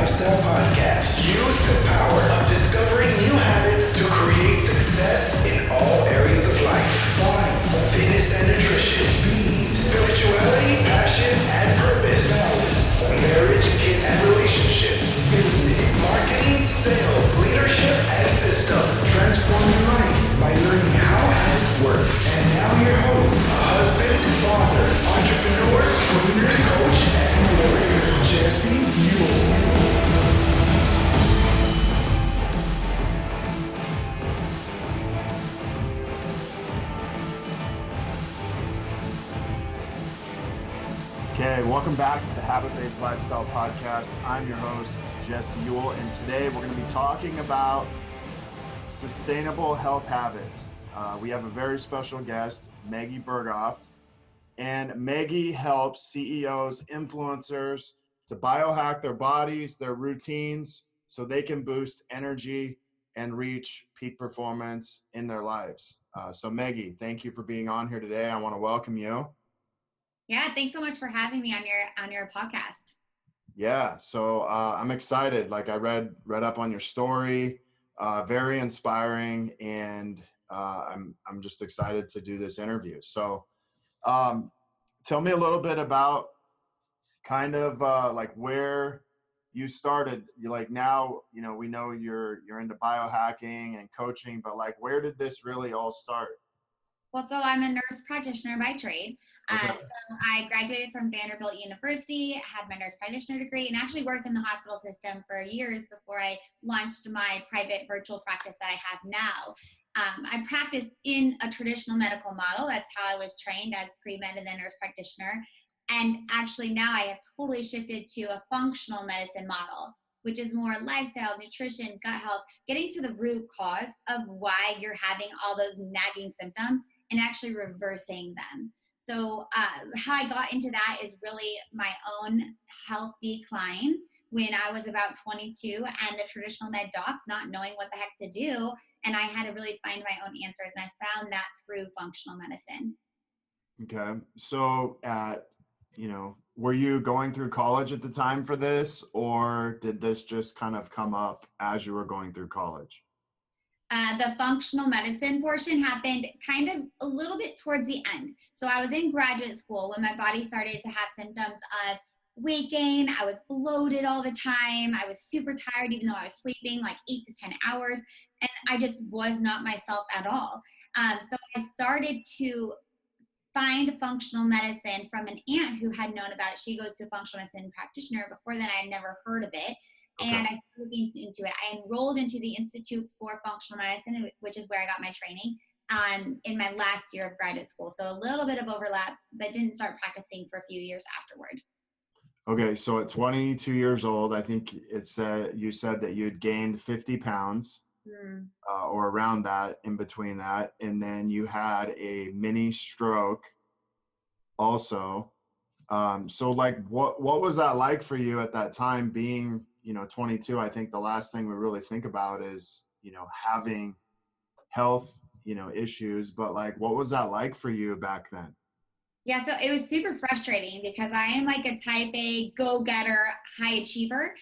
Lifestyle Podcast. Use the power of discovering new habits to create success in all areas of life. Body, fitness and nutrition, being, spirituality, passion and purpose, balance, marriage, kids and relationships, business, marketing, sales, leadership and systems. Transform your life by learning how habits work. And now your host, a husband, father, entrepreneur, trainer, coach, and warrior, Jesse Ewell. Okay, welcome back to the Habit-Based Lifestyle Podcast. I'm your host, Jesse Ewell, and today we're going to be talking about sustainable health habits. We have a very special guest, Maggie Berghoff, and Maggie helps CEOs, influencers to biohack their bodies, their routines, so they can boost energy and reach peak performance in their lives. So Maggie, thank you for being on here today. I want to welcome you. Yeah, thanks so much for having me on your podcast. Yeah, so I'm excited. Like I read up on your story, very inspiring, and I'm just excited to do this interview. So, tell me a little bit about kind of like where you started. You like now, we know you're into biohacking and coaching, but like where did this really all start? Well, so I'm a nurse practitioner by trade. Okay. So I graduated from Vanderbilt University, had my nurse practitioner degree, and actually worked in the hospital system for years before I launched my private virtual practice that I have now. I practiced in a traditional medical model. That's how I was trained as pre-med and then nurse practitioner. And actually now I have totally shifted to a functional medicine model, which is more lifestyle, nutrition, gut health, getting to the root cause of why you're having all those nagging symptoms and actually reversing them. So how I got into that is really my own health decline when I was about 22 and the traditional med docs not knowing what the heck to do. And I had to really find my own answers. And I found that through functional medicine. Okay. So were you going through college at the time for this, or did this just kind of come up as you were going through college? The functional medicine portion happened kind of a little bit towards the end. So I was in graduate school when my body started to have symptoms of weight gain. I was bloated all the time. I was super tired, even though I was sleeping like 8 to 10 hours. And I just was not myself at all. So I started to find functional medicine from an aunt who had known about it. She goes to a functional medicine practitioner. Before then, I had never heard of it. Okay. And I started looking into it. I enrolled into the Institute for Functional Medicine, which is where I got my training in my last year of graduate school. So a little bit of overlap, but didn't start practicing for a few years afterward. Okay, so at 22 years old, I think you said that you'd gained 50 pounds or around that, in between that, and then you had a mini stroke also. So like what was that like for you at that time, being 22? I think the last thing we really think about is having health issues, but like what was that like for you back then? Yeah, so it was super frustrating because I am like a type A go-getter, high achiever.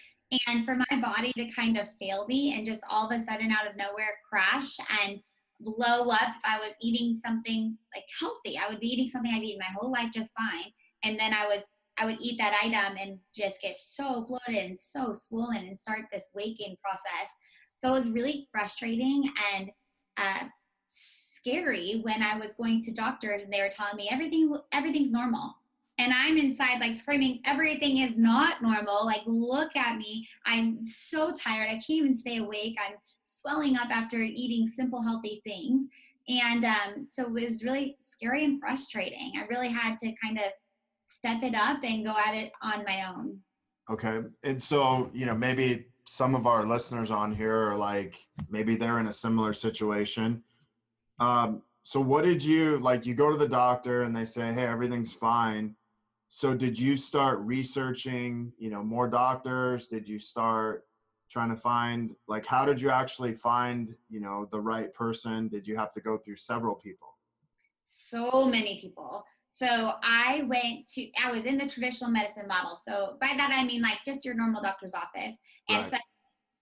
And for my body to kind of fail me and just all of a sudden out of nowhere crash and blow up, if I was eating something like healthy, I would be eating something I've eaten my whole life just fine. And then I would eat that item and just get so bloated and so swollen and start this weight gain process. So it was really frustrating and scary when I was going to doctors and they were telling me everything's normal. And I'm inside like screaming, everything is not normal. Like, look at me. I'm so tired. I can't even stay awake. I'm swelling up after eating simple, healthy things. And so it was really scary and frustrating. I really had to kind of step it up and go at it on my own. Okay. And so, maybe some of our listeners on here are like, maybe they're in a similar situation. So what did you go to the doctor and they say, hey, everything's fine. So did you start researching, more doctors? Did you start trying to find, like, how did you actually find, the right person? Did you have to go through several people? So many people. So I was in the traditional medicine model. So by that, I mean like just your normal doctor's office. And Right.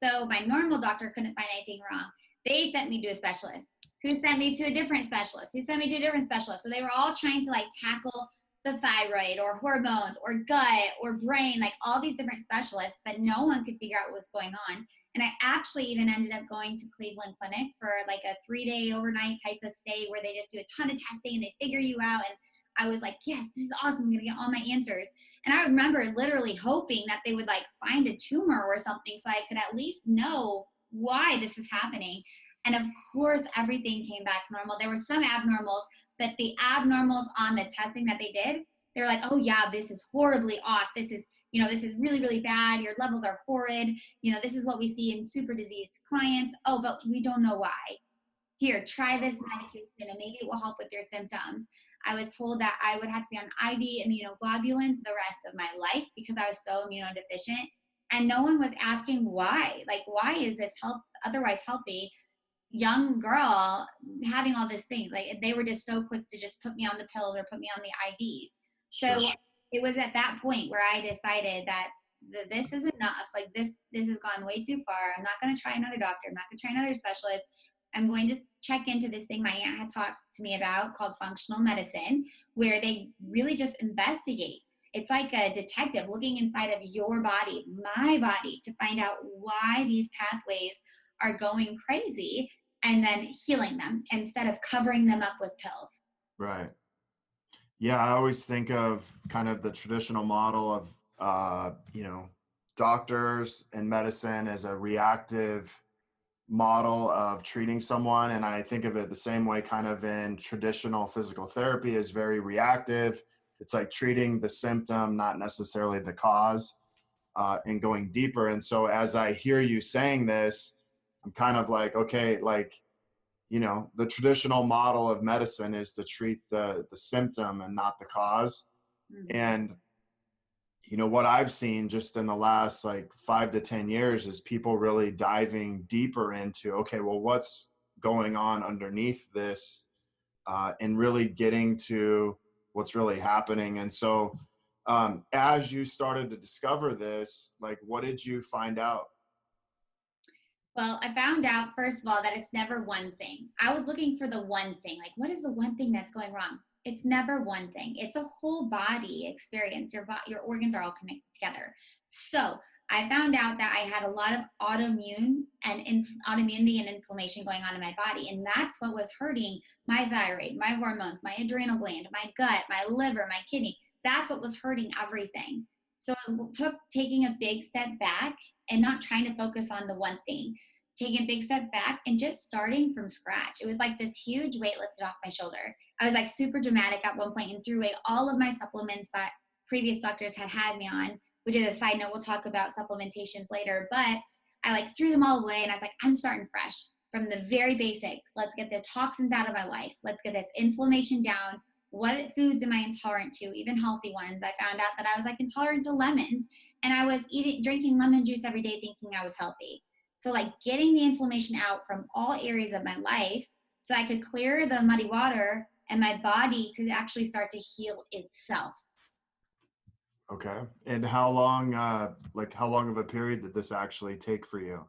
so my normal doctor couldn't find anything wrong. They sent me to a specialist who sent me to a different specialist who sent me to a different specialist. So they were all trying to like tackle the thyroid or hormones or gut or brain, like all these different specialists, but no one could figure out what was going on. And I actually even ended up going to Cleveland Clinic for like a 3-day overnight type of stay where they just do a ton of testing and they figure you out. And I was like, yes, this is awesome. I'm going to get all my answers. And I remember literally hoping that they would like find a tumor or something so I could at least know why this is happening. And of course, everything came back normal. There were some abnormals, but the abnormals on the testing that they did, they're like, oh yeah, this is horribly off. This is really, really bad. Your levels are horrid. This is what we see in super diseased clients. Oh, but we don't know why. Here, try this medication and maybe it will help with your symptoms. I was told that I would have to be on IV immunoglobulins the rest of my life because I was so immunodeficient. And no one was asking why. Like, why is this otherwise healthy young girl having all these things? Like, they were just so quick to just put me on the pills or put me on the IVs. So Sure. it was at that point where I decided that this is enough. Like, this has gone way too far. I'm not going to try another doctor. I'm not going to try another specialist. I'm going to check into this thing my aunt had talked to me about called functional medicine, where they really just investigate. It's like a detective looking inside of your body, my body, to find out why these pathways are going crazy and then healing them instead of covering them up with pills. Right. Yeah, I always think of kind of the traditional model of, doctors and medicine as a reactive model of treating someone. And I think of it the same way kind of in traditional physical therapy is very reactive. It's like treating the symptom, not necessarily the cause, and going deeper. And so as I hear you saying this, I'm kind of like, okay, like, the traditional model of medicine is to treat the symptom and not the cause. Mm-hmm. And what I've seen just in the last like 5 to 10 years is people really diving deeper into, okay, well, what's going on underneath this, and really getting to what's really happening. And so as you started to discover this, like, what did you find out? Well, I found out, first of all, that it's never one thing. I was looking for the one thing. Like, what is the one thing that's going wrong? It's never one thing. It's a whole body experience. Your organs are all connected together. So I found out that I had a lot of autoimmunity and inflammation going on in my body. And that's what was hurting my thyroid, my hormones, my adrenal gland, my gut, my liver, my kidney. That's what was hurting everything. So it took taking a big step back and not trying to focus on the one thing, taking a big step back and just starting from scratch. It was like this huge weight lifted off my shoulder. I was like super dramatic at one point and threw away all of my supplements that previous doctors had me on, which is a side note. We'll talk about supplementations later, but I like threw them all away and I was like, I'm starting fresh from the very basics. Let's get the toxins out of my life. Let's get this inflammation down. What foods am I intolerant to, even healthy ones? I found out that I was like intolerant to lemons, and I was drinking lemon juice every day thinking I was healthy. So like getting the inflammation out from all areas of my life so I could clear the muddy water and my body could actually start to heal itself. Okay. And how long of a period did this actually take for you?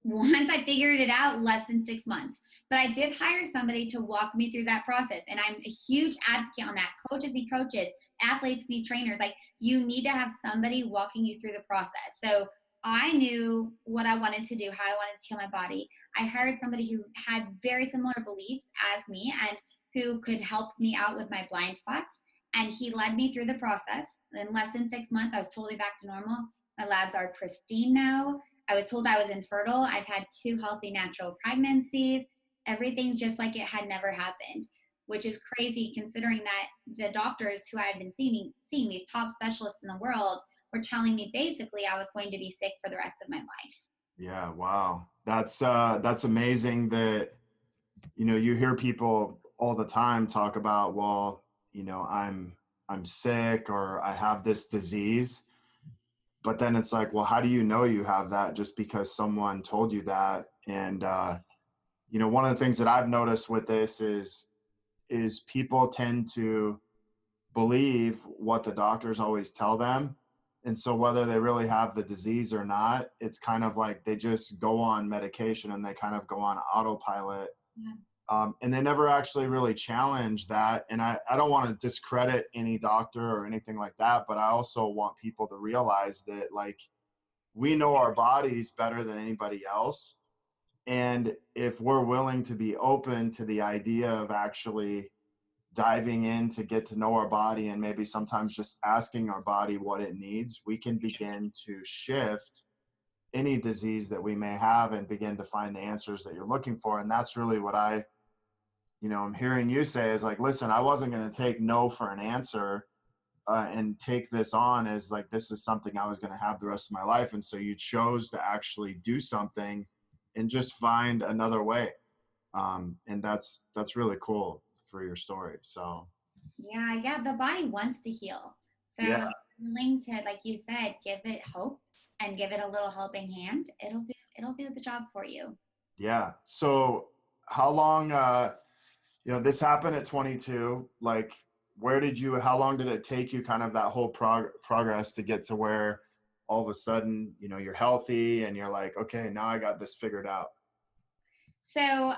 Once I figured it out, less than 6 months. But I did hire somebody to walk me through that process. And I'm a huge advocate on that. Coaches need coaches, athletes need trainers. Like, you need to have somebody walking you through the process. So I knew what I wanted to do, how I wanted to heal my body. I hired somebody who had very similar beliefs as me and who could help me out with my blind spots. And he led me through the process. In less than 6 months, I was totally back to normal. My labs are pristine now. I was told I was infertile. I've had 2 healthy natural pregnancies. Everything's just like it had never happened, which is crazy considering that the doctors who I had been seeing these top specialists in the world were telling me basically I was going to be sick for the rest of my life. Yeah, wow. That's amazing that, you hear people all the time talk about, well, I'm sick or I have this disease. But then it's like, well, how do you know you have that just because someone told you that? And, one of the things that I've noticed with this is people tend to believe what the doctors always tell them. And so whether they really have the disease or not, it's kind of like they just go on medication and they kind of go on autopilot. Yeah. And they never actually really challenge that. And I don't want to discredit any doctor or anything like that, but I also want people to realize that, like, we know our bodies better than anybody else. And if we're willing to be open to the idea of actually diving in to get to know our body and maybe sometimes just asking our body what it needs, we can begin to shift any disease that we may have and begin to find the answers that you're looking for. And that's really what I'm hearing you say is like, listen, I wasn't going to take no for an answer and take this on as like, this is something I was going to have the rest of my life. And so you chose to actually do something and just find another way. And that's really cool for your story. So Yeah, the body wants to heal. So yeah, willing to, like you said, give it hope and give it a little helping hand, it'll do the job for you. yeah. So how long this happened at 22, like how long did it take you, kind of that whole progress to get to where all of a sudden, you're healthy and you're like, okay, now I got this figured out? So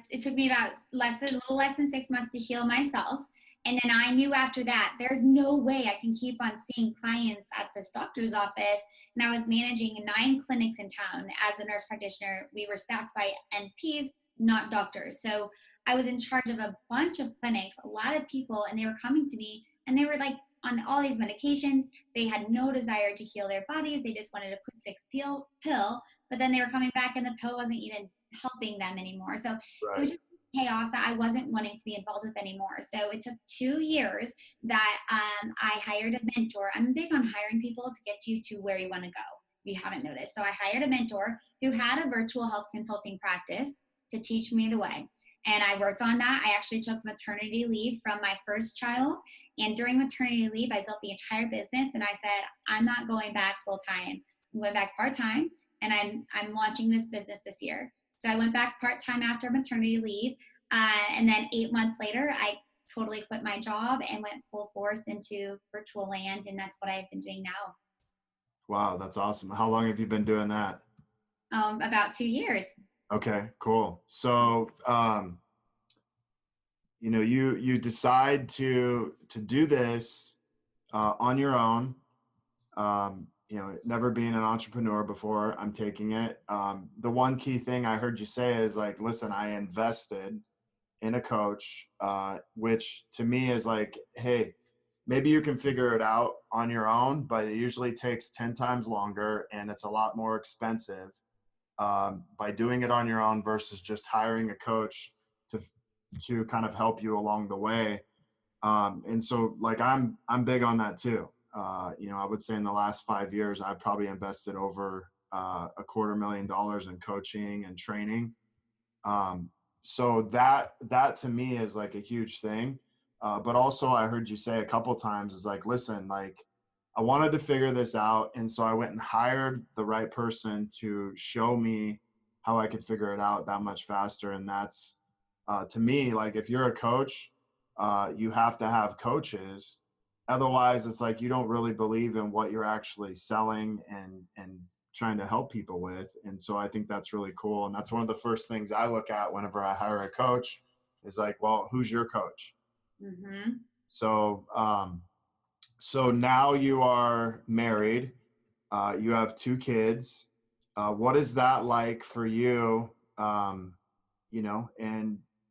it took me about a little less than 6 months to heal myself. And then I knew after that, there's no way I can keep on seeing clients at this doctor's office. And I was managing 9 clinics in town as a nurse practitioner. We were staffed by NPs, not doctors. So I was in charge of a bunch of clinics, a lot of people, and they were coming to me and they were like on all these medications. They had no desire to heal their bodies. They just wanted a quick fix pill, but then they were coming back and the pill wasn't even helping them anymore. So Right. it was just chaos that I wasn't wanting to be involved with anymore. So it took 2 years that I hired a mentor. I'm big on hiring people to get you to where you want to go, if you haven't noticed. So I hired a mentor who had a virtual health consulting practice to teach me the way. And I worked on that. I actually took maternity leave from my first child. And during maternity leave, I built the entire business. And I said, I'm not going back full time. I'm going back part time. And I'm launching this business this year. So I went back part time after maternity leave. And then 8 months later, I totally quit my job and went full force into virtual land. And that's what I've been doing now. Wow, that's awesome. How long have you been doing that? About 2 years. Okay, cool. So, you decide to do this on your own. Never being an entrepreneur before, I'm taking it. The one key thing I heard you say is like, listen, I invested in a coach, which to me is like, hey, maybe you can figure it out on your own, but it usually takes 10 times longer and it's a lot more expensive by doing it on your own versus just hiring a coach to kind of help you along the way. And so like, I'm big on that too. I would say in the last 5 years, I've probably invested over $250,000 in coaching and training. So that to me is like a huge thing. But also I heard you say a couple times is like, listen, like I wanted to figure this out. And so I went and hired the right person to show me how I could figure it out that much faster. And that's, to me, like if you're a coach, you have to have coaches. Otherwise it's like, you don't really believe in what you're actually selling and trying to help people with. And so I think that's really cool. And that's one of the first things I look at whenever I hire a coach is like, well, who's your coach? Mm-hmm. So now you are married, you have 2 kids. What is that like for you? And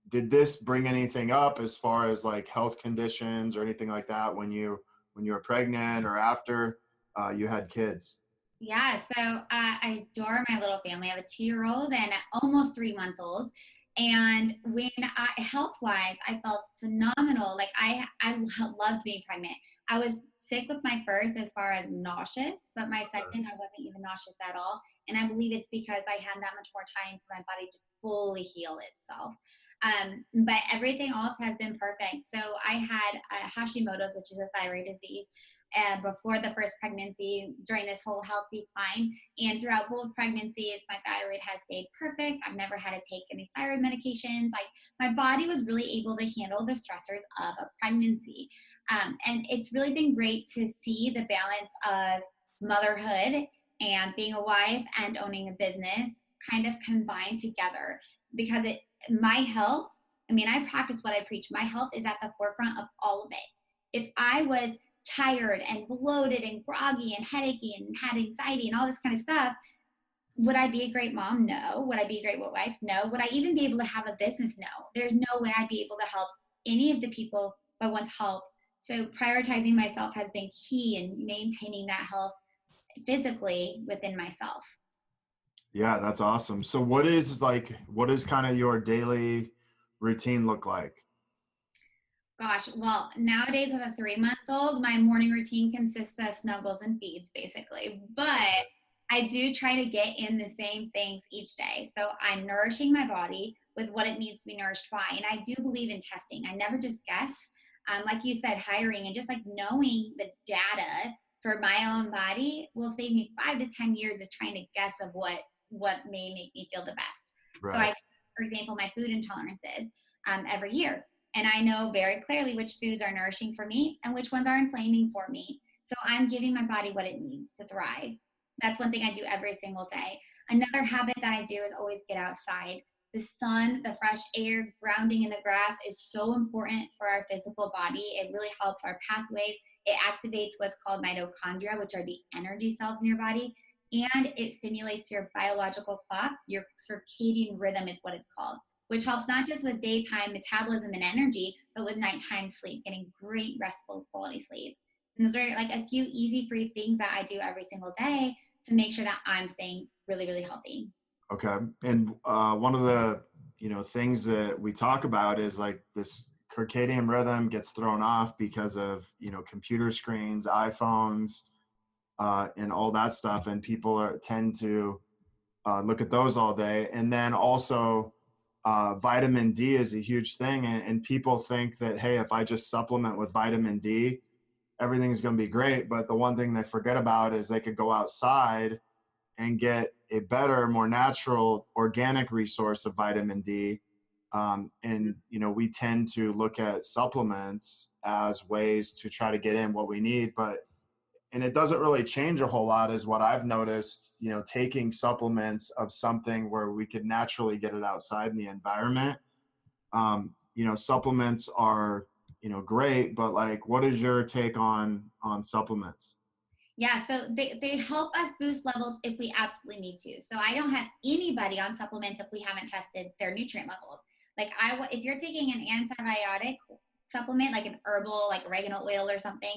did this bring anything up as far as like health conditions or anything like that when you were pregnant or after you had kids? Yeah, so I adore my little family. I have a 2-year-old and an almost 3-month-old. And when health-wise, I felt phenomenal. Like I loved being pregnant. I was sick with my first as far as nauseous, but my second, I wasn't even nauseous at all. And I believe it's because I had that much more time for my body to fully heal itself. But everything else has been perfect. So I had Hashimoto's, which is a thyroid disease, before the first pregnancy, during this whole health decline. And throughout both pregnancies, my thyroid has stayed perfect. I've never had to take any thyroid medications. Like, my body was really able to handle the stressors of a pregnancy. And it's really been great to see the balance of motherhood and being a wife and owning a business kind of combined together, because my health, I mean, I practice what I preach. My health is at the forefront of all of it. If I was tired and bloated and groggy and headachy and had anxiety and all this kind of stuff, would I be a great mom? No. Would I be a great wife? No. Would I even be able to have a business? No. There's no way I'd be able to help any of the people I want to help. So prioritizing myself has been key in maintaining that health physically within myself. Yeah, that's awesome. So what is kind of your daily routine look like? Gosh, well, nowadays with a 3-month-old, my morning routine consists of snuggles and feeds, basically. But I do try to get in the same things each day. So I'm nourishing my body with what it needs to be nourished by. And I do believe in testing. I never just guess. Like you said, hiring and just like knowing the data for my own body will save me 5 to 10 years of trying to guess of what may make me feel the best. Right. So I, for example, my food intolerances every year. And I know very clearly which foods are nourishing for me and which ones are inflaming for me. So I'm giving my body what it needs to thrive. That's one thing I do every single day. Another habit that I do is always get outside. The sun, the fresh air, grounding in the grass is so important for our physical body. It really helps our pathways. It activates what's called mitochondria, which are the energy cells in your body. And it stimulates your biological clock. Your circadian rhythm is what it's called, which helps not just with daytime metabolism and energy, but with nighttime sleep, getting great restful quality sleep. And those are like a few easy free things that I do every single day to make sure that I'm staying really, really healthy. Okay. And one of the, things that we talk about is like this circadian rhythm gets thrown off because of, computer screens, iPhones, and all that stuff. And people tend to look at those all day. And then also vitamin D is a huge thing. And people think that, hey, if I just supplement with vitamin D, everything's going to be great. But the one thing they forget about is they could go outside and get a better, more natural, organic resource of vitamin D. We tend to look at supplements as ways to try to get in what we need, and it doesn't really change a whole lot is what I've noticed, taking supplements of something where we could naturally get it outside in the environment. Supplements are, great, but like, what is your take on supplements? Yeah, so they help us boost levels if we absolutely need to. So I don't have anybody on supplements if we haven't tested their nutrient levels. Like if you're taking an antibiotic supplement, like an herbal, like oregano oil or something,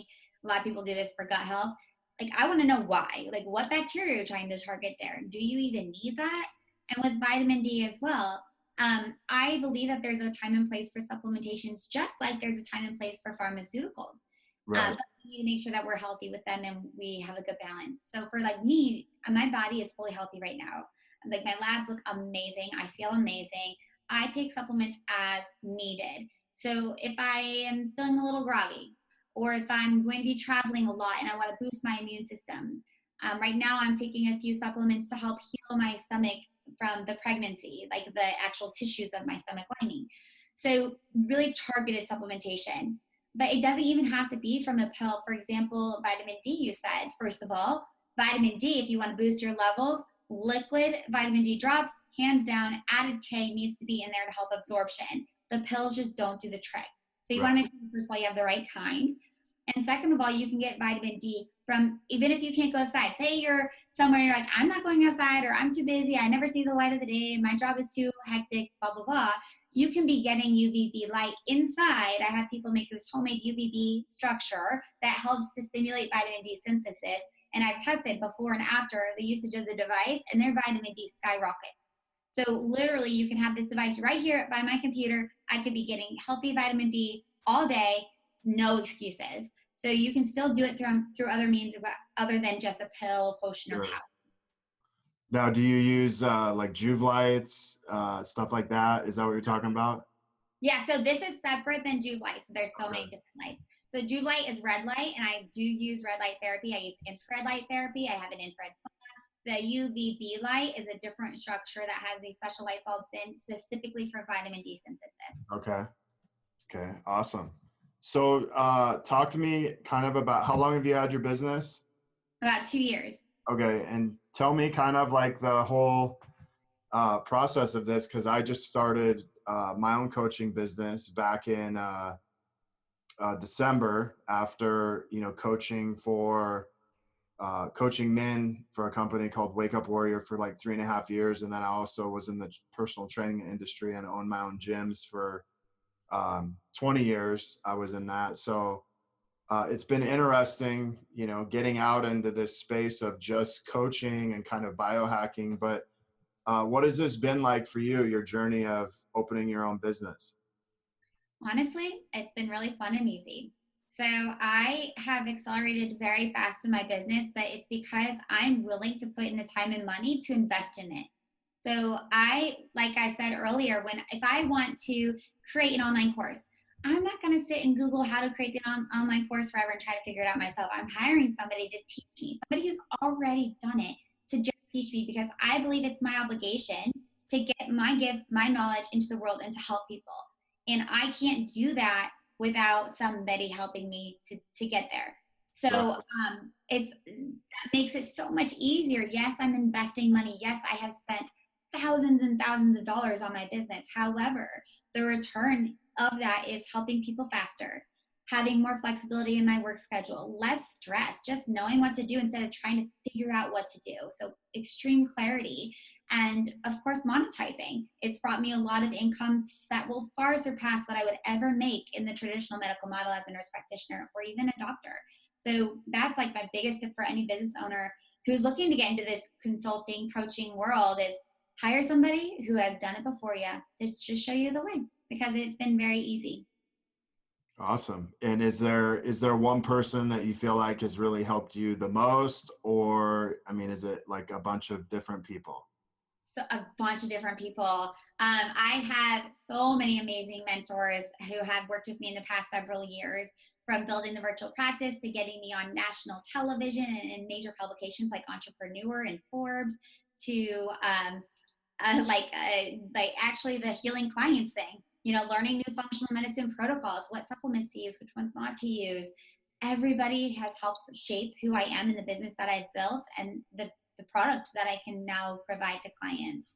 a lot of people do this for gut health. Like, I want to know why. Like, what bacteria you're trying to target there? Do you even need that? And with vitamin D as well, I believe that there's a time and place for supplementations, just like there's a time and place for pharmaceuticals. Right. But we need to make sure that we're healthy with them and we have a good balance. So for like me, my body is fully healthy right now. Like, my labs look amazing. I feel amazing. I take supplements as needed. So if I am feeling a little groggy, or if I'm going to be traveling a lot and I want to boost my immune system, right now I'm taking a few supplements to help heal my stomach from the pregnancy, like the actual tissues of my stomach lining. So really targeted supplementation. But it doesn't even have to be from a pill. For example, vitamin D, you said. First of all, vitamin D, if you want to boost your levels, liquid vitamin D drops, hands down, added K needs to be in there to help absorption. The pills just don't do the trick. So you want to make sure, first of all, you have the right kind. And second of all, you can get vitamin D from, even if you can't go outside. Say you're somewhere and you're like, I'm not going outside, or I'm too busy, I never see the light of the day, my job is too hectic, blah, blah, blah. You can be getting UVB light inside. I have people make this homemade UVB structure that helps to stimulate vitamin D synthesis. And I've tested before and after the usage of the device, and their vitamin D skyrockets. So literally, you can have this device right here by my computer. I could be getting healthy vitamin D all day, no excuses. So you can still do it through other means other than just a pill, potion, or powder. Now, do you use like Juve lights, stuff like that? Is that what you're talking about? Yeah, so this is separate than Jude Light. So there's so Okay. many different lights. So Jude Light is red light, and I do use red light therapy. I use infrared light therapy. I have an infrared sauna. The UVB light is a different structure that has these special light bulbs in specifically for vitamin D synthesis. Okay. Okay. Awesome. So talk to me kind of about how long have you had your business? About 2 years. Okay. And tell me kind of like the whole process of this, because I just started my own coaching business back in December after, coaching men for a company called Wake Up Warrior for like 3.5 years. And then I also was in the personal training industry and owned my own gyms for 20 years. I was in that. So it's been interesting, getting out into this space of just coaching and kind of biohacking. But what has this been like for you, your journey of opening your own business? Honestly, it's been really fun and easy. So I have accelerated very fast in my business, but it's because I'm willing to put in the time and money to invest in it. So like I said earlier, if I want to create an online course, I'm not going to sit and Google how to create an online course forever and try to figure it out myself. I'm hiring somebody to teach me, somebody who's already done it to just teach me, because I believe it's my obligation to get my gifts, my knowledge into the world and to help people. And I can't do that without somebody helping me to get there. So that makes it so much easier. Yes, I'm investing money. Yes, I have spent thousands and thousands of dollars on my business. However, the return of that is helping people faster, having more flexibility in my work schedule, less stress, just knowing what to do instead of trying to figure out what to do. So extreme clarity. And of course, monetizing. It's brought me a lot of income that will far surpass what I would ever make in the traditional medical model as a nurse practitioner or even a doctor. So that's like my biggest tip for any business owner who's looking to get into this consulting, coaching world is hire somebody who has done it before you to just show you the way, because it's been very easy. Awesome. And is there one person that you feel like has really helped you the most, or, is it like a bunch of different people? So a bunch of different people. I have so many amazing mentors who have worked with me in the past several years, from building the virtual practice to getting me on national television and major publications like Entrepreneur and Forbes, to actually the healing clients thing, learning new functional medicine protocols, what supplements to use, which ones not to use. Everybody has helped shape who I am in the business that I've built and the product that I can now provide to clients.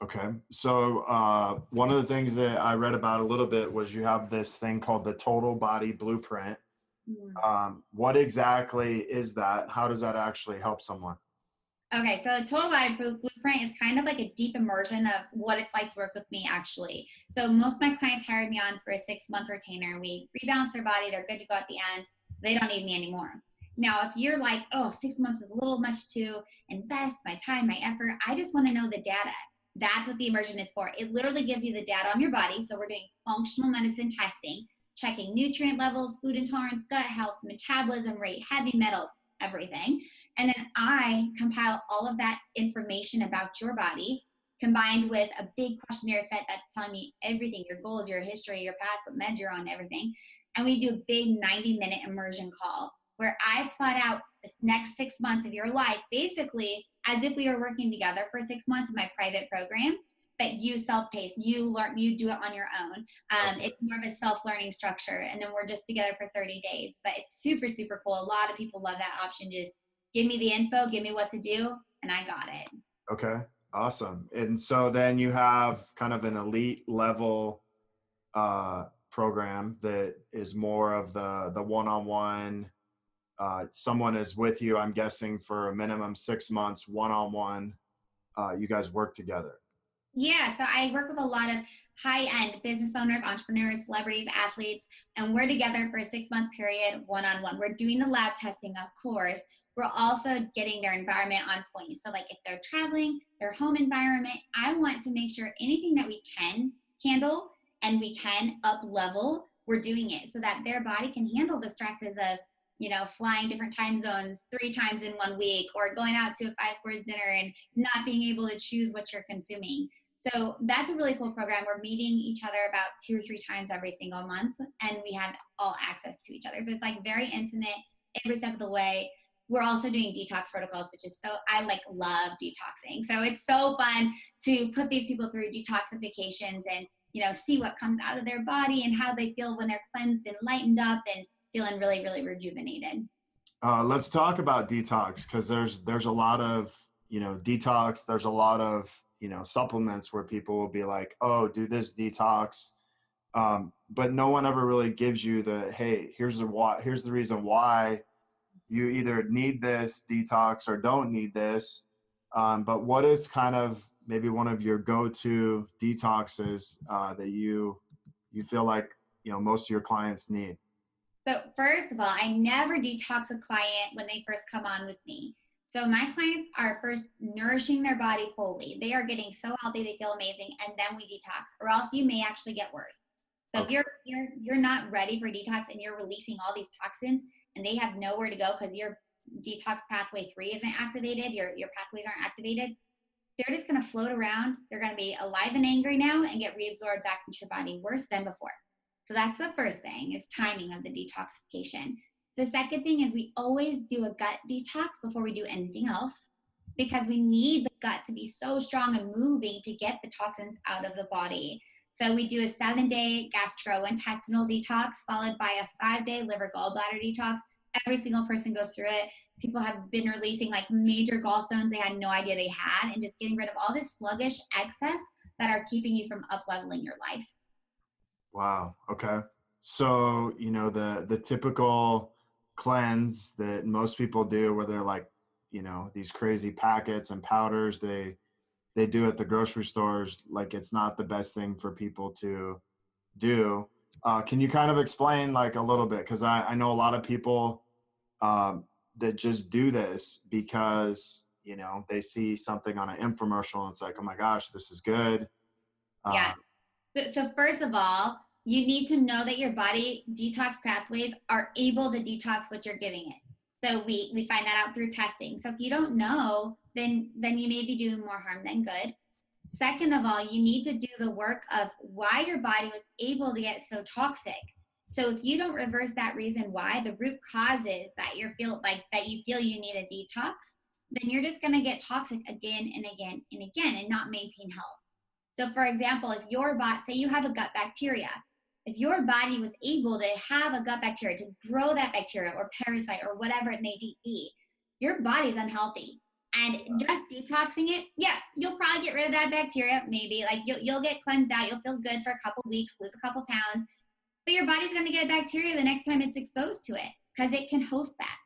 Okay. So one of the things that I read about a little bit was you have this thing called the Total Body Blueprint. What exactly is that? How does that actually help someone? Okay, so the Total Body Blueprint is kind of like a deep immersion of what it's like to work with me, actually. So most of my clients hired me on for a 6-month retainer. We rebalance their body. They're good to go at the end. They don't need me anymore. Now, if you're like, 6 months is a little much to invest my time, my effort, I just want to know the data. That's what the immersion is for. It literally gives you the data on your body. So we're doing functional medicine testing, checking nutrient levels, food intolerance, gut health, metabolism rate, heavy metals, everything. And then I compile all of that information about your body, combined with a big questionnaire set that's telling me everything, your goals, your history, your past, what meds you're on, everything. And we do a big 90-minute immersion call where I plot out the next 6 months of your life, basically as if we were working together for 6 months in my private program, but you self-paced, you learn, you do it on your own. It's more of a self-learning structure. And then we're just together for 30 days, but it's super, super cool. A lot of people love that option. Just give me the info, give me what to do, and I got it. Okay, awesome. And so then you have kind of an elite level program that is more of the one-on-one. Someone is with you, I'm guessing, for a minimum 6 months, one-on-one. You guys work together. Yeah, so I work with a lot of high-end business owners, entrepreneurs, celebrities, athletes, and we're together for a 6-month period, one-on-one. We're doing the lab testing, of course. We're also getting their environment on point. So like if they're traveling, their home environment, I want to make sure anything that we can handle and we can up level, we're doing it so that their body can handle the stresses of, flying different time zones 3 times in 1 week, or going out to a 5-course dinner and not being able to choose what you're consuming. So that's a really cool program. We're meeting each other about 2 or 3 times every single month, and we have all access to each other. So it's like very intimate every step of the way. We're also doing detox protocols, which is I like love detoxing. So it's so fun to put these people through detoxifications and, see what comes out of their body and how they feel when they're cleansed and lightened up and feeling really, really rejuvenated. Let's talk about detox, because there's a lot of, detox. There's a lot of, supplements where people will be like, oh, do this detox. But no one ever really gives you hey, here's the reason why you either need this detox or don't need this. But what is kind of maybe one of your go-to detoxes that you feel like, most of your clients need? So first of all, I never detox a client when they first come on with me. So my clients are first nourishing their body fully. They are getting so healthy, they feel amazing, and then we detox, or else you may actually get worse. So Okay. if you're not ready for detox and you're releasing all these toxins and they have nowhere to go because your detox pathway 3 isn't activated, your pathways aren't activated, they're just going to float around. They're going to be alive and angry now and get reabsorbed back into your body worse than before. So that's the first thing, is timing of the detoxification. The second thing is we always do a gut detox before we do anything else, because we need the gut to be so strong and moving to get the toxins out of the body. So we do a 7-day gastrointestinal detox followed by a 5-day liver gallbladder detox. Every single person goes through it. People have been releasing like major gallstones they had no idea they had, and just getting rid of all this sluggish excess that are keeping you from up-leveling your life. Wow. Okay. So, the typical cleanse that most people do, where they're like, these crazy packets and powders they do at the grocery stores, like it's not the best thing for people to do. Can you kind of explain like a little bit? Because I know a lot of people that just do this because, they see something on an infomercial and it's like, oh my gosh, this is good. Yeah. So first of all, you need to know that your body detox pathways are able to detox what you're giving it. So we find that out through testing. So if you don't know, then you may be doing more harm than good. Second of all, you need to do the work of why your body was able to get so toxic. So if you don't reverse that reason why, the root causes that you feel you need a detox, then you're just going to get toxic again and again and again and not maintain health. So for example, if your body, say you have a gut bacteria, if your body was able to have a gut bacteria, to grow that bacteria or parasite or whatever it may be, your body's unhealthy. And just detoxing it, yeah, you'll probably get rid of that bacteria, maybe. Like you'll get cleansed out, you'll feel good for a couple weeks, lose a couple pounds, but your body's going to get bacteria the next time it's exposed to it because it can host that.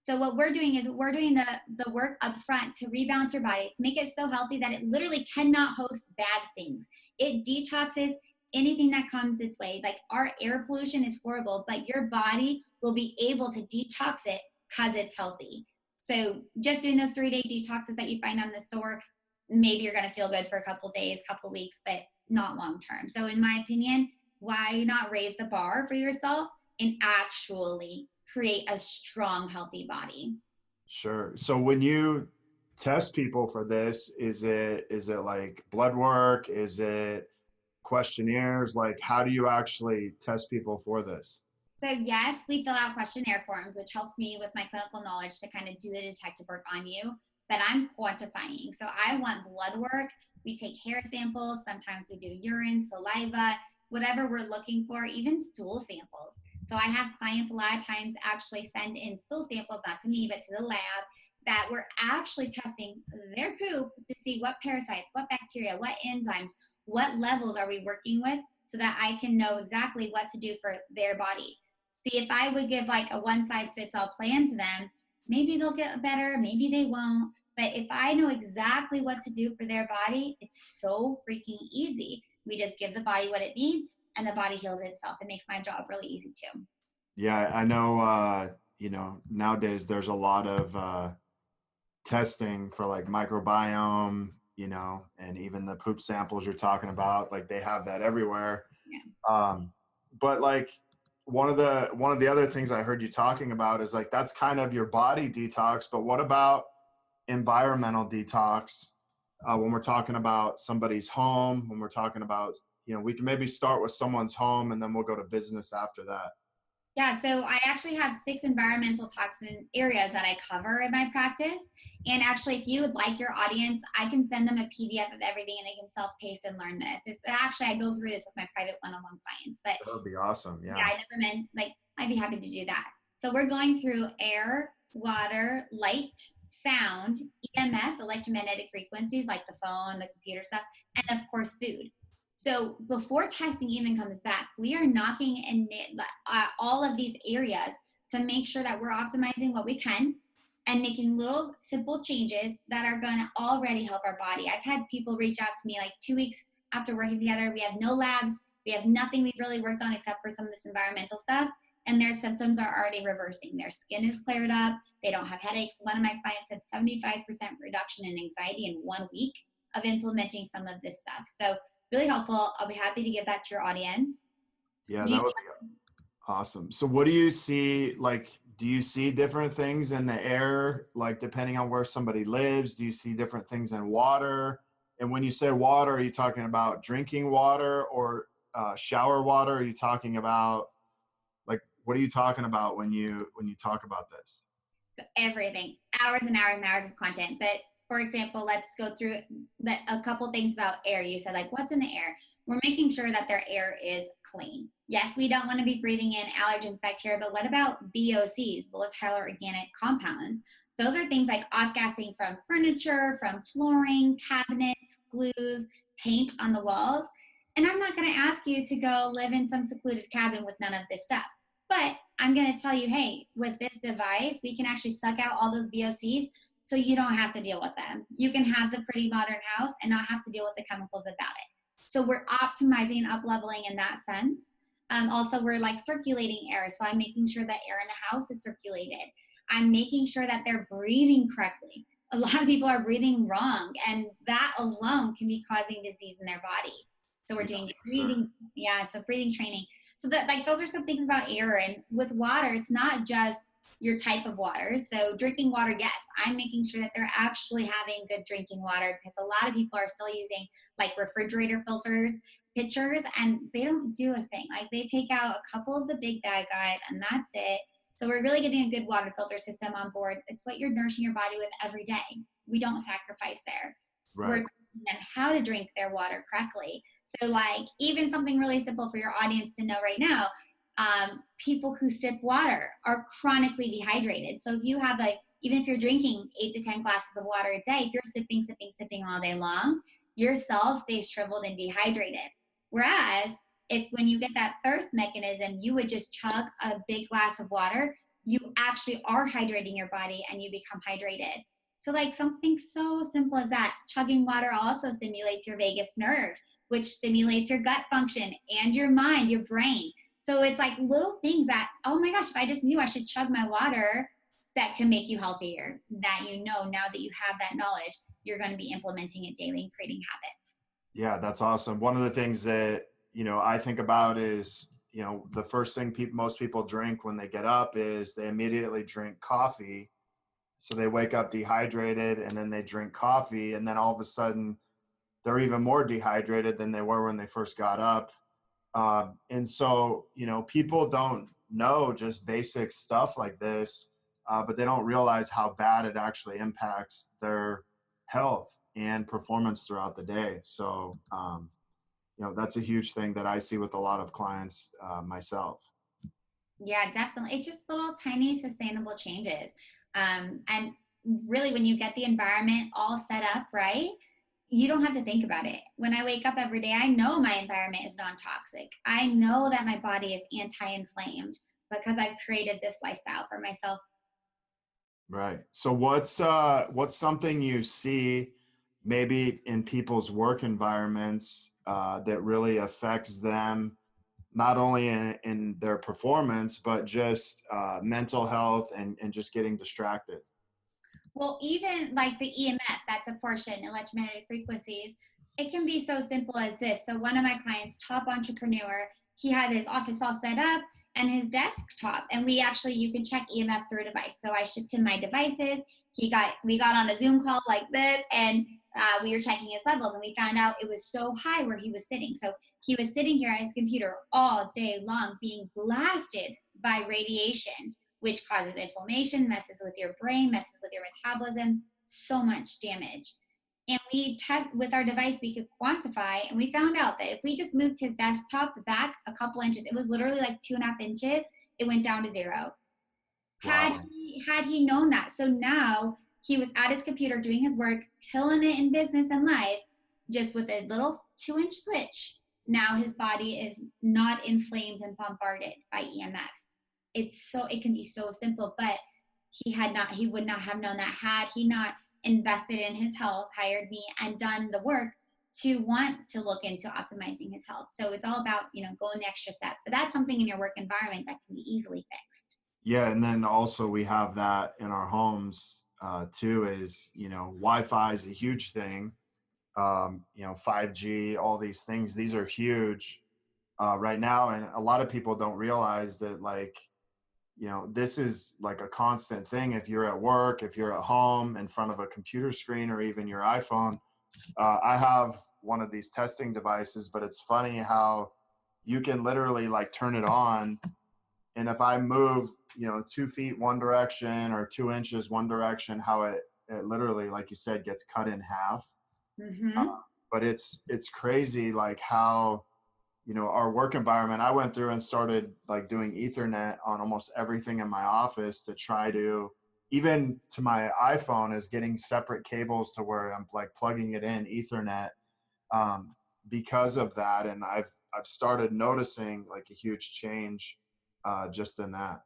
So what we're doing is we're doing the work up front to rebalance your body, to make it so healthy that it literally cannot host bad things. It detoxes anything that comes its way. Like our air pollution is horrible, but your body will be able to detox it because it's healthy. So just doing those 3-day detoxes that you find on the store, maybe you're going to feel good for a couple days, couple weeks, but not long term. So in my opinion, why not raise the bar for yourself and actually create a strong, healthy body? Sure. So when you test people for this, is it like blood work? Is it questionnaires? Like, how do you actually test people for this? So yes, we fill out questionnaire forms, which helps me with my clinical knowledge to kind of do the detective work on you, but I'm quantifying. So I want blood work. We take hair samples. Sometimes we do urine, saliva, whatever we're looking for, even stool samples. So I have clients a lot of times actually send in stool samples, not to me, but to the lab, that we're actually testing their poop to see what parasites, what bacteria, what enzymes, what levels are we working with, so that I can know exactly what to do for their body. See, if I would give like a one-size-fits-all plan to them, maybe they'll get better, maybe they won't. But if I know exactly what to do for their body, it's so freaking easy. We just give the body what it needs and the body heals itself. It makes my job really easy too. Yeah, I know, nowadays there's a lot of testing for like microbiome, and even the poop samples you're talking about, like they have that everywhere. Yeah. But like one of the other things I heard you talking about is like, that's kind of your body detox, but what about environmental detox? when we're talking about somebody's home, when we're talking about, we can maybe start with someone's home and then we'll go to business after that. Yeah, so I actually have 6 environmental toxin areas that I cover in my practice. And actually, if you would like your audience, I can send them a PDF of everything and they can self-pace and learn this. It's actually, I go through this with my private one-on-one clients, but That would be awesome. Yeah. I never meant, I'd be happy to do that. So we're going through air, water, light, sound, EMF, electromagnetic frequencies like the phone, the computer stuff, and of course, food. So before testing even comes back, we are knocking in all of these areas to make sure that we're optimizing what we can and making little simple changes that are going to already help our body. I've had people reach out to me like 2 weeks after working together. We have no labs. We have nothing we've really worked on except for some of this environmental stuff. And their symptoms are already reversing. Their skin is cleared up. They don't have headaches. One of my clients had 75% reduction in anxiety in 1 week of implementing some of this stuff. So really helpful. I'll be happy to give that to your audience. Yeah, that would be awesome. So what do you see? Do you see different things in the air, depending on where somebody lives? Do you see different things in water? And when you say water, are you talking about drinking water or shower water? Are you talking about, what are you talking about when you talk about this? Everything, hours and hours and hours of content. But for example, let's go through a couple things about air. You said, what's in the air? We're making sure that their air is clean. Yes, we don't want to be breathing in allergens, bacteria, but what about VOCs, volatile organic compounds? Those are things like off-gassing from furniture, from flooring, cabinets, glues, paint on the walls. And I'm not going to ask you to go live in some secluded cabin with none of this stuff. But I'm going to tell you, hey, with this device, we can actually suck out all those VOCs so you don't have to deal with them. You can have the pretty modern house and not have to deal with the chemicals about it. So we're optimizing, up-leveling in that sense. Also, we're circulating air. So I'm making sure that air in the house is circulated. I'm making sure that they're breathing correctly. A lot of people are breathing wrong, and that alone can be causing disease in their body. So we're doing breathing, so breathing training. So that those are some things about air. And with water, it's not just your type of water. So drinking water, yes, I'm making sure that they're actually having good drinking water, because a lot of people are still using refrigerator filters, pitchers, and they don't do a thing. They take out a couple of the big bad guys and that's it. So we're really getting a good water filter system on board. It's what you're nourishing your body with every day. We don't sacrifice there. Right. We're teaching them how to drink their water correctly. So even something really simple for your audience to know right now, people who sip water are chronically dehydrated. So if you have even if you're drinking 8 to 10 glasses of water a day, if you're sipping all day long, your cells stay shriveled and dehydrated. Whereas when you get that thirst mechanism, you would just chug a big glass of water, you actually are hydrating your body and you become hydrated. So something so simple as that. Chugging water also stimulates your vagus nerve, which stimulates your gut function and your mind, your brain. So it's little things that, oh my gosh, if I just knew I should chug my water, that can make you healthier. That now that you have that knowledge, you're going to be implementing it daily and creating habits. Yeah, that's awesome. One of the things that, I think about is, the first thing most people drink when they get up is they immediately drink coffee. So they wake up dehydrated and then they drink coffee, and then all of a sudden they're even more dehydrated than they were when they first got up. And so, people don't know just basic stuff like this, but they don't realize how bad it actually impacts their health and performance throughout the day. So, that's a huge thing that I see with a lot of clients myself. Yeah, definitely. It's just little tiny sustainable changes. And really, when you get the environment all set up right, you don't have to think about it. When I wake up every day, I know my environment is non-toxic. I know that my body is anti-inflamed because I've created this lifestyle for myself. Right. So what's something you see maybe in people's work environments that really affects them, not only in their performance, but just mental health and just getting distracted? Well, even the EMF, that's a portion, electromagnetic frequencies, it can be so simple as this. So one of my clients, top entrepreneur, he had his office all set up and his desktop, and you can check EMF through a device. So I shipped him my devices. We got on a Zoom call like this, and we were checking his levels, and we found out it was so high where he was sitting. So he was sitting here at his computer all day long being blasted by radiation, which causes inflammation, messes with your brain, messes with your metabolism, so much damage. And we test with our device, we could quantify, and we found out that if we just moved his desktop back a couple inches, it was literally like 2.5 inches, it went down to 0. Wow. Had he known that. So now he was at his computer doing his work, killing it in business and life, just with a little 2-inch switch. Now his body is not inflamed and bombarded by EMFs. It can be so simple, but he would not have known that had he not invested in his health, hired me, and done the work to want to look into optimizing his health. So it's all about, going the extra step. But that's something in your work environment that can be easily fixed. Yeah, and then also we have that in our homes too. Is Wi-Fi is a huge thing. 5G, all these things. These are huge right now, and a lot of people don't realize that this is like a constant thing. If you're at work, if you're at home in front of a computer screen or even your iPhone, I have one of these testing devices, but it's funny how you can literally turn it on. And if I move, 2 feet one direction or 2 inches one direction, how it literally, like you said, gets cut in half. Mm-hmm. But it's crazy, how, our work environment, I went through and started doing Ethernet on almost everything in my office to try to, even to my iPhone, is getting separate cables to where I'm plugging it in Ethernet because of that. And I've started noticing a huge change just in that.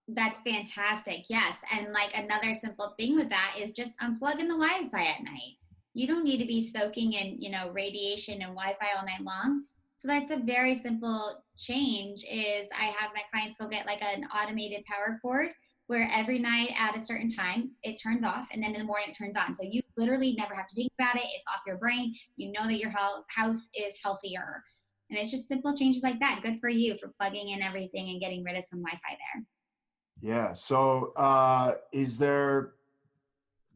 That's fantastic. Yes. And another simple thing with that is just unplugging the Wi-Fi at night. You don't need to be soaking in, radiation and Wi-Fi all night long. So that's a very simple change. Is I have my clients go get an automated power cord where every night at a certain time it turns off, and then in the morning it turns on. So you literally never have to think about it. It's off your brain. You know that your house is healthier. And it's just simple changes like that. Good for you for plugging in everything and getting rid of some Wi-Fi there. Yeah. So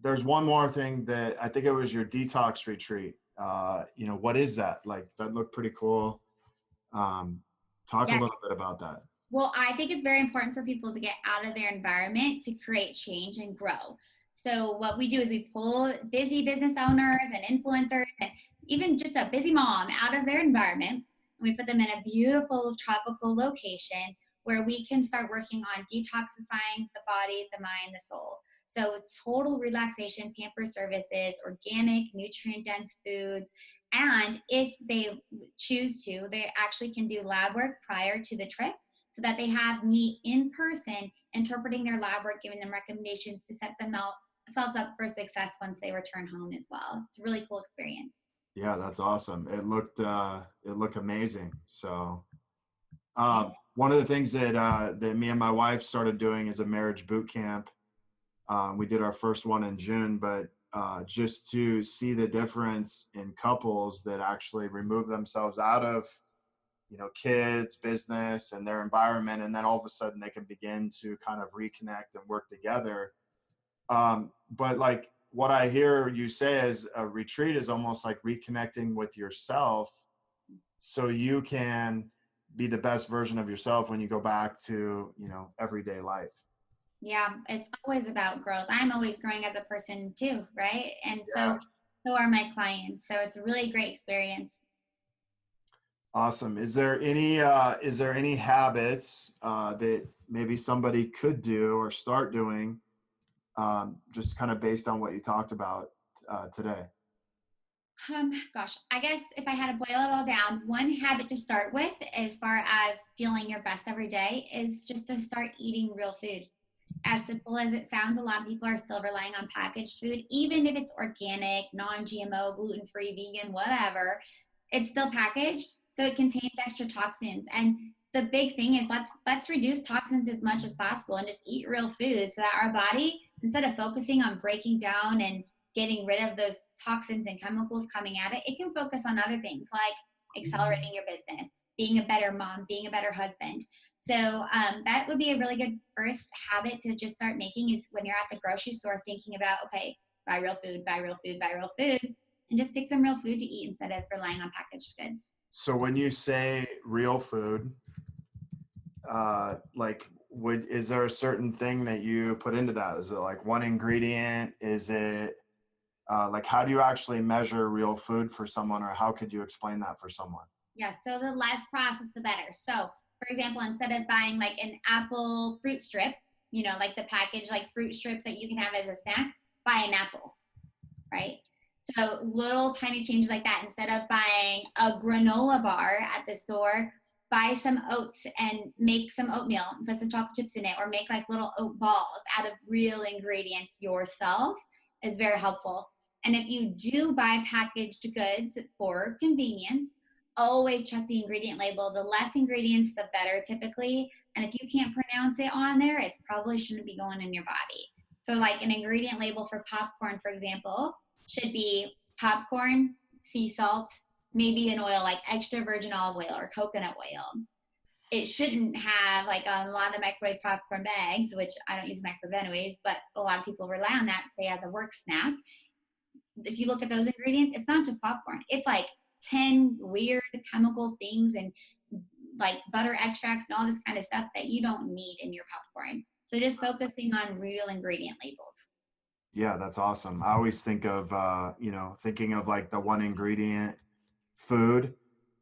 there's one more thing that I think it was your detox retreat. What is that? That looked pretty cool. Talk a little bit about that. Well, I think it's very important for people to get out of their environment to create change and grow. So what we do is we pull busy business owners and influencers and even just a busy mom out of their environment. And we put them in a beautiful tropical location where we can start working on detoxifying the body, the mind, the soul. So total relaxation, pamper services, organic, nutrient-dense foods. And if they choose to, they actually can do lab work prior to the trip so that they have me in person interpreting their lab work, giving them recommendations to set themselves up for success once they return home as well. It's a really cool experience. Yeah, that's awesome. It looked amazing. So one of the things that me and my wife started doing is a marriage boot camp. We did our first one in June, but just to see the difference in couples that actually remove themselves out of, kids, business, and their environment, and then all of a sudden they can begin to kind of reconnect and work together. But what I hear you say is a retreat is almost like reconnecting with yourself so you can be the best version of yourself when you go back to, everyday life. Yeah, it's always about growth. I'm always growing as a person too, right? And so are my clients. So it's a really great experience. Awesome. Is there any habits that maybe somebody could do or start doing, just kind of based on what you talked about today? Gosh, I guess if I had to boil it all down, one habit to start with, as far as feeling your best every day, is just to start eating real food. As simple as it sounds, a lot of people are still relying on packaged food, even if it's organic, non-GMO, gluten-free, vegan, whatever. It's still packaged, so it contains extra toxins. And the big thing is let's reduce toxins as much as possible and just eat real food so that our body, instead of focusing on breaking down and getting rid of those toxins and chemicals coming at it, it can focus on other things like accelerating your business, being a better mom, being a better husband. So that would be a really good first habit to just start making, is when you're at the grocery store thinking about, okay, buy real food, buy real food, buy real food. and just pick some real food to eat instead of relying on packaged goods. So when you say real food, is there a certain thing that you put into that? Is it like one ingredient? Is it how do you actually measure real food for someone, or how could you explain that for someone? Yeah, so the less processed, the better. So, for example, instead of buying like an apple fruit strip, like the package, like fruit strips that you can have as a snack, buy an apple, right? So little tiny changes like that. Instead of buying a granola bar at the store, buy some oats and make some oatmeal, put some chocolate chips in it, or make like little oat balls out of real ingredients yourself is very helpful. And if you do buy packaged goods for convenience, always check the ingredient label. The less ingredients, the better typically. And if you can't pronounce it on there, it probably shouldn't be going in your body. So like an ingredient label for popcorn, for example, should be popcorn, sea salt, maybe an oil like extra virgin olive oil or coconut oil. It shouldn't have like a lot of microwave popcorn bags, which I don't use microwave anyways, but a lot of people rely on that, say as a work snack. If you look at those ingredients, it's not just popcorn. It's like 10 weird chemical things and like butter extracts and all this kind of stuff that you don't need in your popcorn. So just focusing on real ingredient labels. Yeah, that's awesome. I always think of, thinking of like the one ingredient food,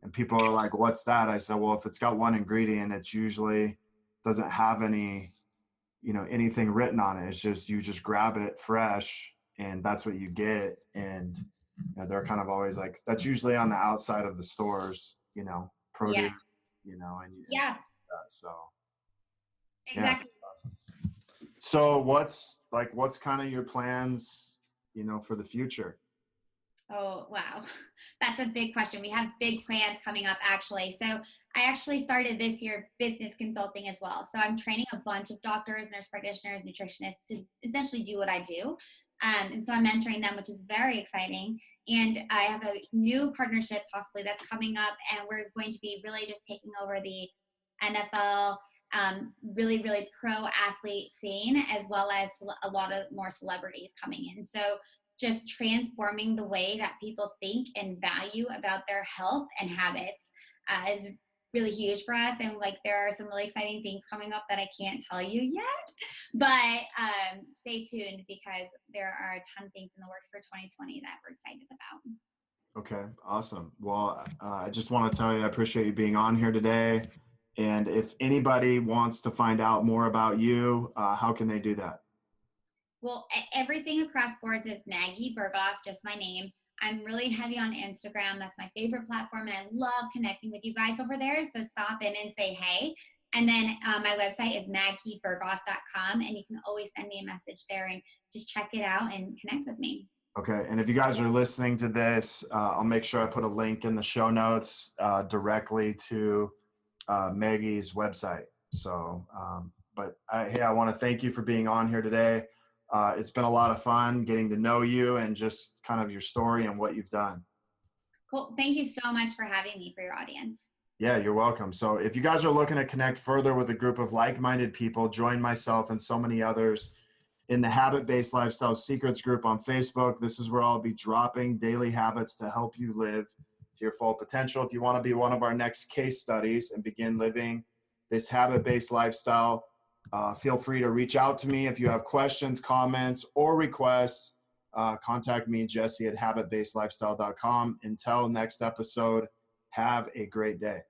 and people are like, what's that? I said, well, if it's got one ingredient, it's usually doesn't have any, anything written on it. It's just, you just grab it fresh and that's what you get. And they're kind of always like, that's usually on the outside of the stores, produce, Yeah. and Yeah. stuff like that. So Exactly. yeah, awesome. So what's kind of your plans, for the future? Oh, wow. That's a big question. We have big plans coming up, actually. So I actually started this year business consulting as well. So I'm training a bunch of doctors, nurse practitioners, nutritionists to essentially do what I do. And so I'm mentoring them, which is very exciting. And I have a new partnership possibly that's coming up, and we're going to be really just taking over the NFL, really, really pro athlete scene, as well as a lot of more celebrities coming in. So just transforming the way that people think and value about their health and habits is really huge for us. And like, there are some really exciting things coming up that I can't tell you yet, but stay tuned because there are a ton of things in the works for 2020 that we're excited about. Okay, awesome. Well, I just want to tell you, I appreciate you being on here today. And if anybody wants to find out more about you, how can they do that? Well, everything across boards is Maggie Berghoff, just my name. I'm really heavy on Instagram. That's my favorite platform, and I love connecting with you guys over there. So stop in and say hey. And then my website is maggieberghoff.com, and you can always send me a message there and just check it out and connect with me. Okay, and if you guys are listening to this, I'll make sure I put a link in the show notes directly to Maggie's website. So, hey, I want to thank you for being on here today. It's been a lot of fun getting to know you and just kind of your story and what you've done. Cool. Thank you so much for having me for your audience. Yeah, you're welcome. So if you guys are looking to connect further with a group of like-minded people, join myself and so many others in the Habit-Based Lifestyle Secrets group on Facebook. This is where I'll be dropping daily habits to help you live to your full potential. If you want to be one of our next case studies and begin living this habit-based lifestyle, feel free to reach out to me. If you have questions, comments, or requests, contact me, Jesse at habitbasedlifestyle.com. Until next episode, have a great day.